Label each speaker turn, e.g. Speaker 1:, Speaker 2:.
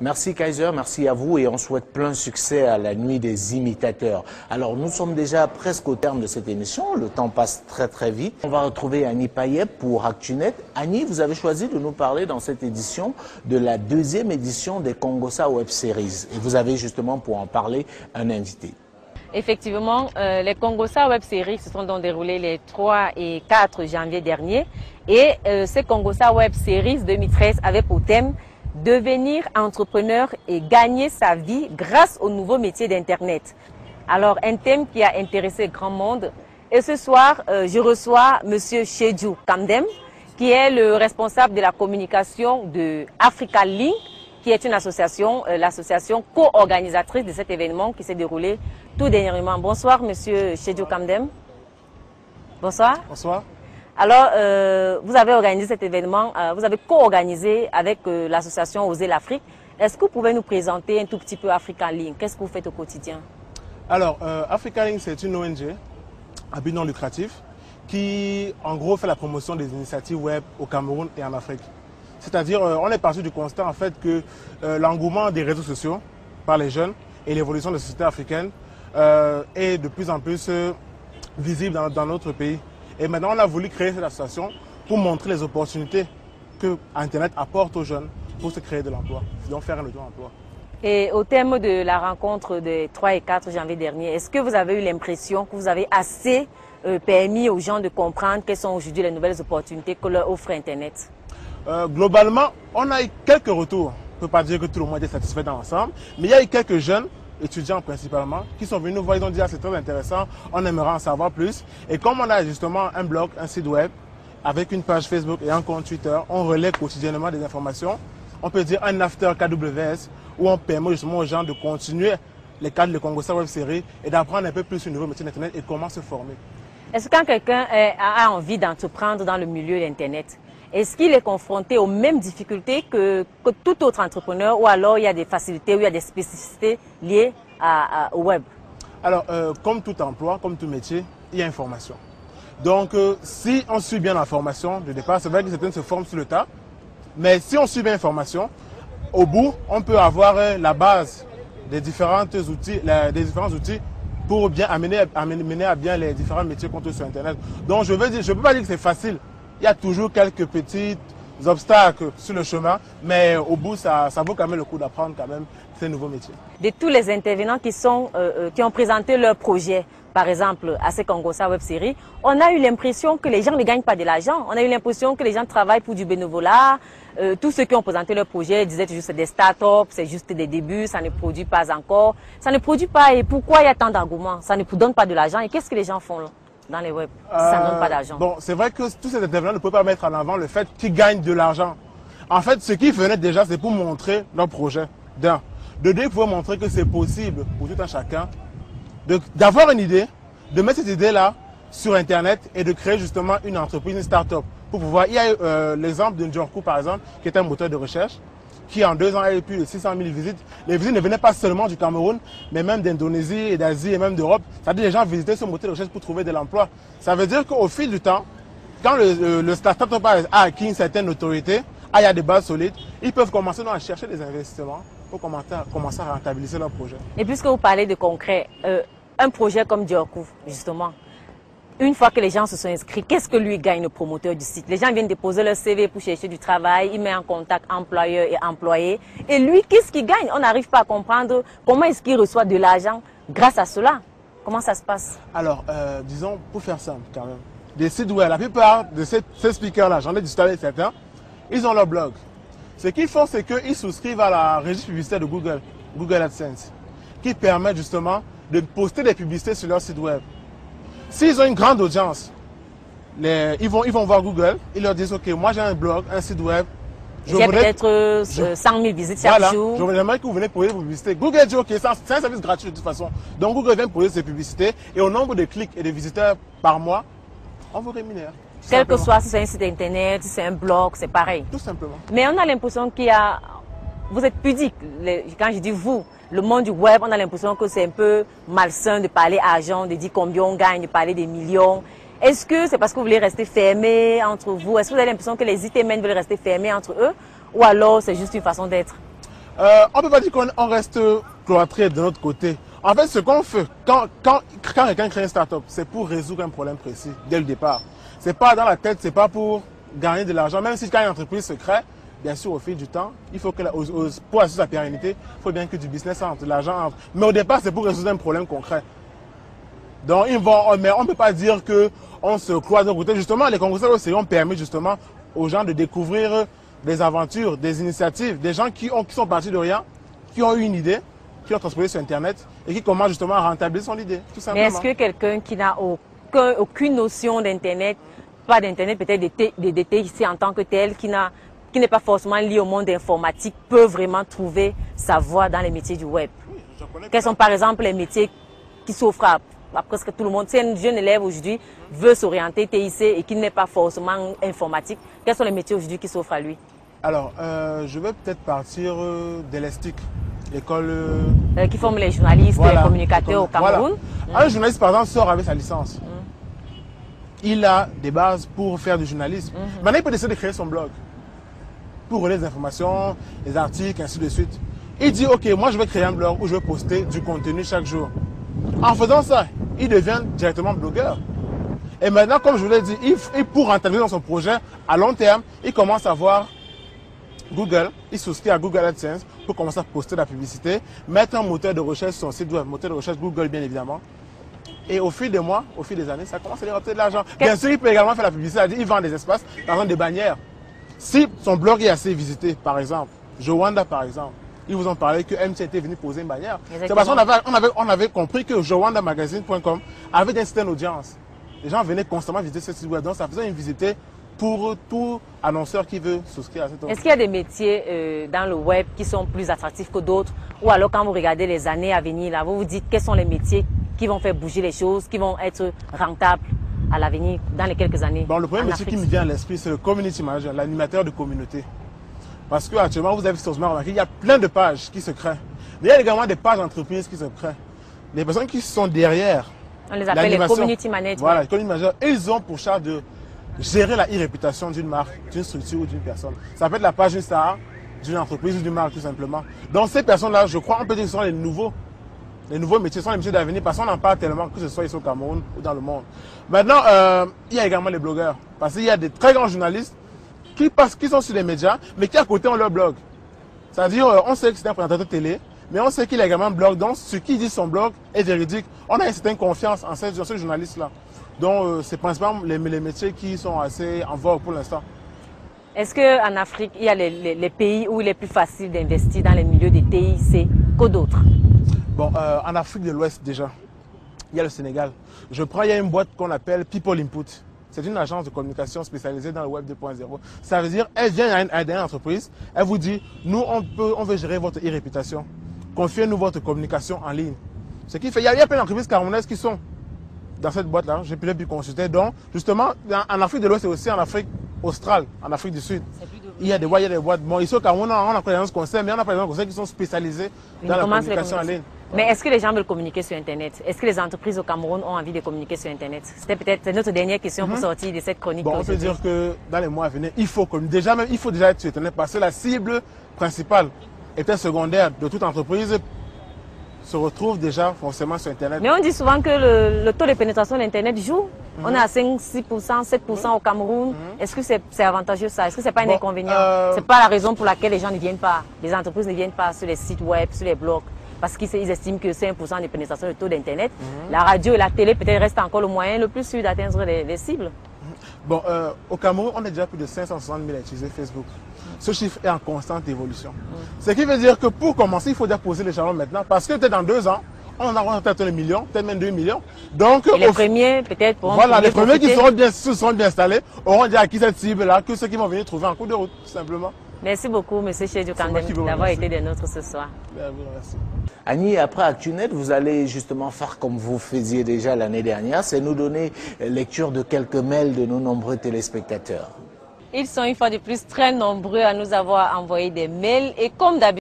Speaker 1: Merci Kaiser, merci à vous et on souhaite plein succès à la nuit des imitateurs. Alors nous sommes déjà presque au terme de cette émission, le temps passe très vite. On va retrouver Annie Payet pour ActuNet. Annie, vous avez choisi de nous parler dans cette édition de la deuxième édition des Congossa Web Series et vous avez justement pour en parler un invité.
Speaker 2: Effectivement, les Congossa Web Series se sont donc déroulés les 3 et 4 janvier dernier. Et ces Congossa Web Series 2013 avaient pour thème devenir entrepreneur et gagner sa vie grâce au nouveau métier d'Internet. Alors, un thème qui a intéressé grand monde. Et ce soir, je reçois M. Chedjou Kamdem, qui est le responsable de la communication de Africa Link, qui est une association, l'association co-organisatrice de cet événement qui s'est déroulé tout dernièrement. Bonsoir, Monsieur Chedjou Kamdem. Bonsoir.
Speaker 3: Bonsoir.
Speaker 2: Alors, vous avez organisé cet événement, vous avez co-organisé avec l'association Oser l'Afrique. Est-ce que vous pouvez nous présenter un tout petit peu Africa Link? Qu'est-ce que vous faites au quotidien?
Speaker 3: Alors, Africa Link, c'est une ONG à but non lucratif qui, en gros, fait la promotion des initiatives web au Cameroun et en Afrique. C'est-à-dire, on est parti du constat en fait que l'engouement des réseaux sociaux par les jeunes et l'évolution de la société africaine est de plus en plus visible dans notre pays. Et maintenant, on a voulu créer cette association pour montrer les opportunités que Internet apporte aux jeunes pour se créer de l'emploi, donc faire un auto-emploi.
Speaker 2: Et au thème de la rencontre des 3 et 4 janvier dernier, est-ce que vous avez eu l'impression que vous avez assez permis aux gens de comprendre quelles sont aujourd'hui les nouvelles opportunités que leur offre Internet?
Speaker 3: Globalement, on a eu quelques retours. On ne peut pas dire que tout le monde est satisfait dans l'ensemble, mais il y a eu quelques jeunes, étudiants principalement, qui sont venus nous voir, ils ont dit ah, c'est très intéressant, on aimerait en savoir plus. Et comme on a justement un blog, un site web, avec une page Facebook et un compte Twitter, on relaie quotidiennement des informations. On peut dire un after KWS, où on permet justement aux gens de continuer les cadres de Congossa Web Series et d'apprendre un peu plus sur le nouveau métier d'Internet et comment se former.
Speaker 2: Est-ce que quand quelqu'un a envie d'entreprendre dans le milieu d'Internet, est-ce qu'il est confronté aux mêmes difficultés que tout autre entrepreneur ou alors il y a des facilités ou il y a des spécificités liées au web? Alors,
Speaker 3: comme tout emploi, comme tout métier, il y a une formation. Donc, si on suit bien la formation de départ, c'est vrai que certains se forment sur le tas, mais si on suit bien la formation, au bout, on peut avoir la base des différents outils pour bien mener à bien les différents métiers qu'on trouve sur Internet. Donc, je ne peux pas dire que c'est facile. Il y a toujours quelques petits obstacles sur le chemin, mais au bout, ça vaut quand même le coup d'apprendre quand même ces nouveaux métiers.
Speaker 2: De tous les intervenants qui ont présenté leur projet, par exemple à ces Congossa Web Series, on a eu l'impression que les gens ne gagnent pas de l'argent. On a eu l'impression que les gens travaillent pour du bénévolat. Tous ceux qui ont présenté leur projet disaient juste c'est des start-up, c'est juste des débuts, ça ne produit pas encore. Ça ne produit pas et pourquoi il y a tant d'engouement? Ça ne donne pas de l'argent et qu'est-ce que les gens font là dans les web? Ça ne donne pas d'argent.
Speaker 3: Bon, c'est vrai que tous ces intervenants ne peuvent pas mettre en avant le fait qu'ils gagnent de l'argent. En fait, ce qu'ils venaient déjà, c'est pour montrer leur projet. D'un. De deux, ils pouvaient montrer que c'est possible pour tout un chacun d'avoir une idée, de mettre cette idée-là sur Internet et de créer justement une entreprise, une start-up. Pour pouvoir, il y a l'exemple de Njorku, par exemple, qui est un moteur de recherche, qui en 2 ans a eu plus de 600 000 visites. Les visites ne venaient pas seulement du Cameroun, mais même d'Indonésie et d'Asie et même d'Europe. C'est-à-dire que les gens visitaient ce moteur de recherche pour trouver de l'emploi. Ça veut dire qu'au fil du temps, quand le start-up a acquis une certaine autorité, il y a des bases solides, ils peuvent commencer à chercher des investissements pour commencer à rentabiliser leur projet.
Speaker 2: Et puisque vous parlez de concret, un projet comme Njorku, justement, une fois que les gens se sont inscrits, qu'est-ce que lui gagne le promoteur du site? Les gens viennent déposer leur CV pour chercher du travail, il met en contact employeur et employé. Et lui, qu'est-ce qu'il gagne? On n'arrive pas à comprendre comment est-ce qu'il reçoit de l'argent grâce à cela. Comment ça se passe?
Speaker 3: Alors, disons, pour faire simple quand même, des sites web, la plupart de ces speakers-là, j'en ai discuté avec certains, ils ont leur blog. Ce qu'ils font, c'est qu'ils souscrivent à la régie publicitaire de Google, Google AdSense, qui permet justement de poster des publicités sur leur site web. S'ils ont une grande audience, ils vont voir Google, ils leur disent ok, moi j'ai un blog, un site web.
Speaker 2: J'ai peut-être 100 000 visites chaque jour.
Speaker 3: J'aimerais que vous venez poser vos publicités. Google dit ok, c'est un service gratuit de toute façon. Donc Google vient poser ses publicités et au nombre de clics et de visiteurs par mois, on vous rémunère.
Speaker 2: Quel que soit si c'est un site internet, si c'est un blog, c'est pareil.
Speaker 3: Tout simplement.
Speaker 2: Mais on a l'impression qu'il y a... Vous êtes pudique. Quand je dis vous, le monde du web, on a l'impression que c'est un peu malsain de parler argent, de dire combien on gagne, de parler des millions. Est-ce que c'est parce que vous voulez rester fermé entre vous? Est-ce que vous avez l'impression que les IT-men veulent rester fermés entre eux? Ou alors c'est juste une façon d'être?
Speaker 3: On ne peut pas dire qu'on reste cloîtré de notre côté. En fait, ce qu'on fait, quand quelqu'un crée une start-up, c'est pour résoudre un problème précis dès le départ. Ce n'est pas dans la tête, ce n'est pas pour gagner de l'argent. Même si quand une entreprise se crée, bien sûr, au fil du temps, il faut que, pour assurer sa pérennité, il faut bien que du business entre, de l'argent entre. Mais au départ, c'est pour résoudre un problème concret. Donc, mais on ne peut pas dire qu'on se croise de côté. Justement, les concours ont permis justement aux gens de découvrir des aventures, des initiatives, des gens qui sont partis de rien, qui ont eu une idée, qui ont transposé sur Internet et qui commencent justement à rentabiliser son idée, tout simplement.
Speaker 2: Mais est-ce que quelqu'un qui n'a aucune notion d'Internet, pas d'Internet, peut-être des TIC en tant que tel, qui n'est pas forcément lié au monde informatique, peut vraiment trouver sa voie dans les métiers du web? Oui, quels sont par exemple les métiers qui s'offrent à presque tout le monde? Si un jeune élève aujourd'hui veut s'orienter TIC et qui n'est pas forcément informatique, quels sont les métiers aujourd'hui qui s'offrent à lui?
Speaker 3: Alors, je vais peut-être partir d'Elastic, l'école...
Speaker 2: qui forme les journalistes, voilà, les communicateurs au Cameroun.
Speaker 3: Voilà. Un journaliste, par exemple, sort avec sa licence. Il a des bases pour faire du journalisme. Maintenant, il peut décider de créer son blog pour relayer des informations, des articles, ainsi de suite. Il dit, OK, moi, je vais créer un blog où je vais poster du contenu chaque jour. En faisant ça, il devient directement blogueur. Et maintenant, comme je vous l'ai dit, pour rentabiliser dans son projet, à long terme, il commence à voir Google, il souscrit à Google AdSense pour commencer à poster de la publicité, mettre un moteur de recherche sur son site web, moteur de recherche Google bien évidemment. Et au fil des mois, au fil des années, ça commence à lui rapporter de l'argent. Bien sûr, il peut également faire la publicité, il vend des espaces, par exemple des bannières. Si son blog est assez visité, par exemple, Jowanda par exemple, ils vous ont parlé que MC était venu poser une bannière. C'est parce qu'on avait compris que jowandamagazine.com avait une certaine audience. Les gens venaient constamment visiter ce site web, donc ça faisait une visite pour tout annonceur qui veut souscrire à cette offre.
Speaker 2: Est-ce qu'il y a des métiers dans le web qui sont plus attractifs que d'autres? Ou alors quand vous regardez les années à venir, là, vous vous dites quels sont les métiers qui vont faire bouger les choses, qui vont être rentables à l'avenir, dans les quelques années?
Speaker 3: Bon, le premier métier qui me vient à l'esprit, c'est le community manager, l'animateur de communauté. Parce qu'actuellement, vous avez sûrement remarqué, il y a plein de pages qui se créent. Mais il y a également des pages d'entreprise qui se créent. Les personnes qui sont derrière,
Speaker 2: on les appelle les community managers.
Speaker 3: Voilà, les community managers, ils ont pour charge de gérer la e-réputation d'une marque, d'une structure ou d'une personne. Ça peut être la page d'une star, d'une entreprise ou d'une marque tout simplement. Donc ces personnes-là, je crois, on peut dire que ce sont les nouveaux métiers, ce sont les métiers d'avenir parce qu'on en parle tellement, que ce soit ici au Cameroun ou dans le monde. Maintenant, il y a également les blogueurs. Parce qu'il y a des très grands journalistes qui sont sur les médias, mais qui à côté ont leur blog. C'est-à-dire, on sait que c'est un présentateur télé, mais on sait qu'il a également un blog. Donc, ce qui dit son blog est véridique. On a une certaine confiance en ce journaliste-là. Donc, c'est principalement les métiers qui sont assez en vogue pour l'instant.
Speaker 2: Est-ce qu'en Afrique, il y a les pays où il est plus facile d'investir dans les milieux des TIC que d'autres?
Speaker 3: Bon, en Afrique de l'Ouest déjà, il y a le Sénégal. Il y a une boîte qu'on appelle People Input. C'est une agence de communication spécialisée dans le web 2.0. Ça veut dire, elle vient à une entreprise, elle vous dit, nous, on veut gérer votre e-réputation. Confiez-nous votre communication en ligne. Ce qui fait, il y a plein d'entreprises camerounaises qui sont dans cette boîte-là. J'ai pu consulter. Donc, justement, en Afrique de l'Ouest et aussi en Afrique australe, en Afrique du Sud, il y a des boîtes. Bon, ici au Cameroun, on a pas des agences conseils, mais on a pas des agences conseils qui sont spécialisées dans la communication en ligne.
Speaker 2: Mais est-ce que les gens veulent communiquer sur Internet? Est-ce que les entreprises au Cameroun ont envie de communiquer sur Internet? C'était peut-être notre dernière question pour sortir de cette chronique.
Speaker 3: Bon, on peut dire que dans les mois à venir, il faut déjà être sur Internet parce que la cible principale et peut-être secondaire de toute entreprise se retrouve déjà forcément sur Internet.
Speaker 2: Mais on dit souvent que le taux de pénétration d'Internet joue. On est à 5, 6%, 7% au Cameroun. Est-ce que c'est avantageux ça? Est-ce que ce n'est pas un inconvénient? Ce n'est pas la raison pour laquelle les gens ne viennent pas, les entreprises ne viennent pas sur les sites web, sur les blogs, parce qu'ils estiment que c'est 1% de pénétration de taux d'Internet. La radio et la télé peut-être restent encore le moyen le plus sûr d'atteindre les cibles.
Speaker 3: Bon, au Cameroun, on est déjà plus de 560 000 à utiliser Facebook. Ce chiffre est en constante évolution. Ce qui veut dire que pour commencer, il faut déjà poser les jalons maintenant, parce que peut-être dans 2 ans, on aura peut-être 1 million, peut-être même 2 millions. Donc,
Speaker 2: et les premiers, peut-être, pourront
Speaker 3: voilà, les premiers qui seront bien installés auront déjà acquis cette cible-là, que ceux qui vont venir trouver en cours de route, tout simplement.
Speaker 2: Merci beaucoup, M. Chedjo Kandem, d'avoir été des nôtres ce soir.
Speaker 3: Merci.
Speaker 1: Annie, après ActuNet, vous allez justement faire comme vous faisiez déjà l'année dernière, c'est nous donner lecture de quelques mails de nos nombreux téléspectateurs.
Speaker 2: Ils sont une fois de plus très nombreux à nous avoir envoyé des mails et comme d'habitude,